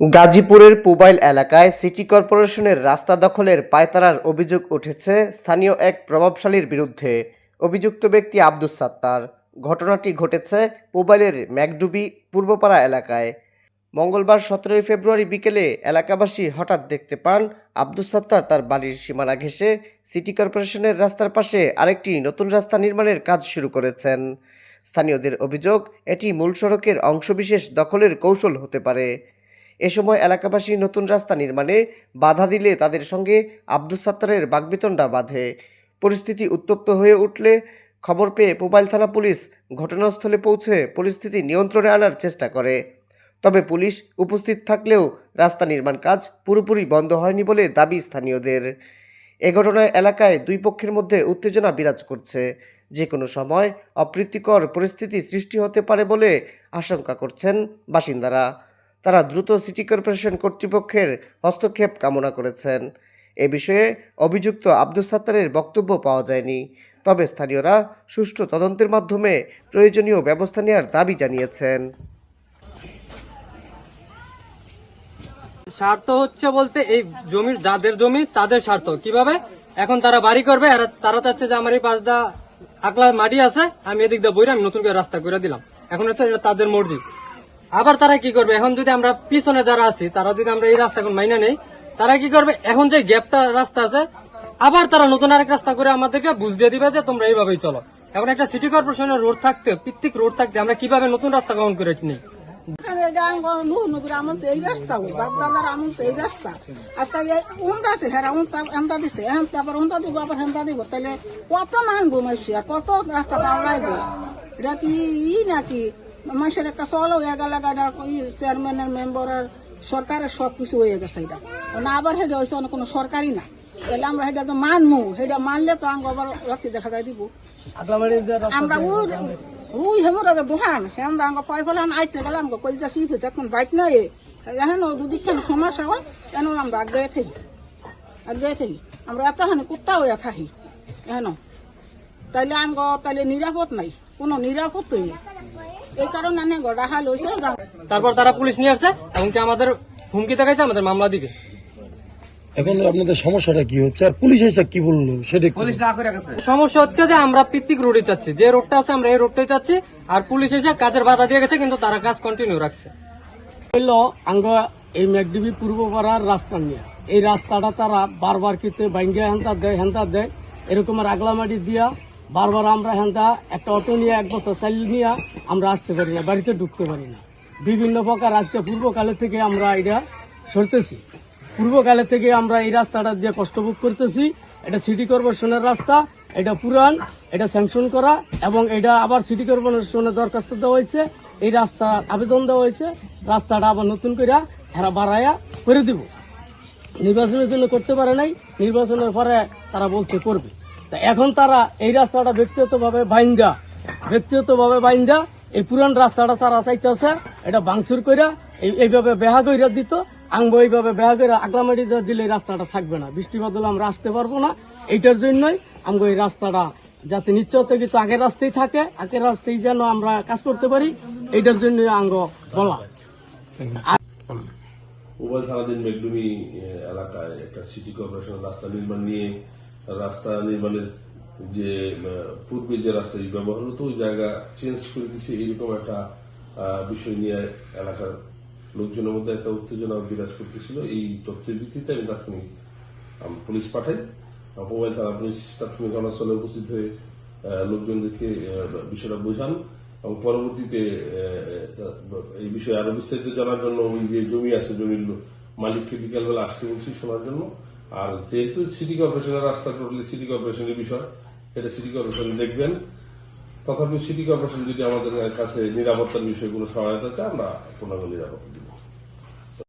গাজীপুরের পুবাইল এলাকায় সিটি কর্পোরেশনের রাস্তা দখলের পায়তারার অভিযোগ উঠেছে স্থানীয় এক প্রভাবশালীর বিরুদ্ধে। অভিযুক্ত ব্যক্তি আব্দুস সাত্তার। ঘটনাটি ঘটেছে পুবাইলের ম্যাকডুবি পূর্বপাড়া এলাকায়। মঙ্গলবার 17 ফেব্রুয়ারি বিকেলে এলাকাবাসী হঠাৎ দেখতে পান আব্দুস সাত্তার তার বাড়ির সীমানা ঘেঁষে সিটি কর্পোরেশনের রাস্তার পাশে আরেকটি নতুন রাস্তা নির্মাণের কাজ শুরু করেছেন। স্থানীয়দের অভিযোগ, এটি মূল সড়কের অংশবিশেষ দখলের কৌশল হতে পারে। এ সময় এলাকাবাসী নতুন রাস্তা নির্মাণে বাধা দিলে তাদের সঙ্গে আব্দুস সাত্তারের বাকবিতণ্ডা বাধে। পরিস্থিতি উত্তপ্ত হয়ে উঠলে খবর পেয়ে পুবাইল থানা পুলিশ ঘটনাস্থলে পৌঁছে পরিস্থিতি নিয়ন্ত্রণে আনার চেষ্টা করে। তবে পুলিশ উপস্থিত থাকলেও রাস্তা নির্মাণ কাজ পুরোপুরি বন্ধ হয়নি বলে দাবি স্থানীয়দের। এ ঘটনায় এলাকায় দুই পক্ষের মধ্যে উত্তেজনা বিরাজ করছে। যে কোনো সময় অপ্রীতিকর পরিস্থিতি সৃষ্টি হতে পারে বলে আশঙ্কা করছেন বাসিন্দারা। তারা দ্রুত সিটি কর্পোরেশন কর্তৃপক্ষের হস্তক্ষেপ কামনা করেছেন। এ বিষয়ে অভিযুক্ত আব্দুস সাত্তারের বক্তব্য পাওয়া যায়নি। তবে স্থানীয়রা সুষ্ঠু তদন্তের মাধ্যমে প্রয়োজনীয় ব্যবস্থা নেওয়ার দাবি জানিয়েছেন। স্বার্থ হচ্ছে বলতে এই জমির যাদের জমি তাদের স্বার্থ কিভাবে এখন তারা বাড়ি করবে আর তারা চাচ্ছে যে আমার এই পাশ দা আকলা মাটি আছে, আমি এদিক দিয়ে বইরা আমি নতুন করে রাস্তা করে দিলাম। এখন হচ্ছে এটা তাদের মর্জি। আবার তারা কি করবে, এখন যদি আমরা পিছনে যারা আছি তারা যদি আমরা এই রাস্তা এখন মাইনা নেই, তারা কি করবে, এখন যে গ্যাপটা রাস্তা আছে আবার তারা নতুন আরেক রাস্তা করে আমাদেরকে বুঝ দিয়ে দিবে যে তোমরা এইভাবেই চলো। এখন একটা সিটি কর্পোরেশনের রোড থাকতে, পিত্তিক রোড থাকতে আমরা কিভাবে নতুন রাস্তা গ্রহণ করে নিই? এই রাস্তা বাপদাদার আমল এই রাস্তা আজকে উন্তা আছে হ্যাঁ উন্তা দিছে এখন তারপর উন্তা দিব আবার হেমতা দিব, তাহলে কত মানবো মাসিয়া, কত রাস্তা পাওয়া লাগবে? এটা কি নাকি মানুষের একটা চলো এগালাগা চেয়ারম্যানের মেম্বারের সরকারের সবকিছু হয়ে গেছে। এটা না আবার সেটা হয়েছে অনেক কোনো সরকারি না, তাহলে আমরা সেটা তো মানবো, সেটা মানলে তো আঙ্গ আবার রাখতে দেখা যায় দিব। আমরা ওই হেমরা দোকান হেম আঙ্গ পাই ফেলে আইতে গেলে আমাকে কই যাচ্ছি এখন বাইক নাই এখন যদি সমস্যা হয় কেন আমরা আগে থাকি আমরা এতখানি কুত্তা হয়ে থাকি এখন, তাইলে আঙ্গ তাইলে নিরাপদ নাই, কোনো নিরাপদ নেই। এই কারণে অনেক রাহাল হয়েছে। তারপর তারা পুলিশ নিয়ে আসছে, এমনকি আমাদের হুমকি দেখাইছে আমাদের মামলা দিবে। এখন আপনাদের সমস্যাটা কি হচ্ছে আর পুলিশ এসে কি বললো সেটা? সমস্যা হচ্ছে যে আমরা পিত্তিক রোডে চাচ্ছি, যে রোডটা আছে আমরা এই রোডটাই চাচ্ছি, আর পুলিশ এসে কাজের বাধা দিয়ে গেছে, কিন্তু তারা কাজ কন্টিনিউ রাখছে। এই ম্যাকডিবি পূর্বপাড়ার রাস্তা নিয়ে এই রাস্তাটা তারা বারবার কিন্তু ভাঙ্গা হেন্তা দেয় এরকম আগলা মাটি দিয়া বারবার আমরা হেন্তা একটা অটো নিয়ে এক বছর চাল নিয়ে আমরা আসতে পারি না, বাড়িতে ঢুকতে পারি না। বিভিন্ন প্রকার আজকে পূর্বকালে থেকে আমরা এটা সরতেছি, পূর্বকালে থেকে আমরা এই রাস্তাটা দিয়ে কষ্ট ভোগ করতেছি। এটা সিটি কর্পোরেশনের রাস্তা, এটা পুরান, এটা স্যাংশন করা এবং এটা আবার সিটি কর্পোরেশনের দরখাস্ত দেওয়া হয়েছে, এই রাস্তা আবেদন দেওয়া হয়েছে, রাস্তাটা আবার নতুন করে হেরা বাড়াইয়া করে দিব। নির্বাচনের জন্য করতে পারে নাই, নির্বাচনের পরে তারা বলতে করবে। তা এখন তারা এই রাস্তাটা ব্যক্তিগতভাবে বাইন্দা এই পুরান রাস্তাটা তারা চাইতেছে এটা ভাঙচুর করে এইভাবে বেহা কইরা দিত, আংবো এইভাবে বেহা করে আগলামাটি দিলে এই রাস্তাটা থাকবে না, বৃষ্টি বাদলে আমরা আসতে পারবো না। এইটার জন্যই আমগো এই রাস্তাটা যাতে নিশ্চয়তা কিন্তু আগের রাস্তায় থাকে, আগের রাস্তায় যেন আমরা কাজ করতে পারি, এইটার জন্যই আঙ্গ বলা। মোবাইল সারাদিন মেঘডুমি এলাকায় একটা সিটি কর্পোরেশনের রাস্তা নির্মাণের যে পূর্বে যে রাস্তা ব্যবহার হতো ওই জায়গা চেঞ্জ করে দিচ্ছে, এইরকম একটা বিষয় নিয়ে এলাকার লোকজনের মধ্যে একটা উত্তেজনা বিরাজ করতেছিল। এই তথ্যের ভিত্তিতে আমি তাৎক্ষণিক পুলিশ পাঠাই। মোবাইল থানা পুলিশ তাৎক্ষণিক ঘটনাস্থলে উপস্থিত হয়ে লোকজনদেরকে বিষয়টা বোঝান এবং পরবর্তীতে এই বিষয়ে আরো বিস্তারিত জানার জন্য ওই যে জমি আছে জমির মালিককে বিকালবেলা আসতে বলছি শোনার জন্য। আর যেহেতু সিটি কর্পোরেশনের রাস্তা টোটালি সিটি কর্পোরেশনের বিষয়, এটা সিটি কর্পোরেশন দেখবেন। তথাপি সিটি কর্পোরেশন যদি আমাদের কাছে নিরাপত্তার বিষয়ে কোনো সহায়তা চায় আমরা পূর্ণাঙ্গ নিরাপত্তা দিব।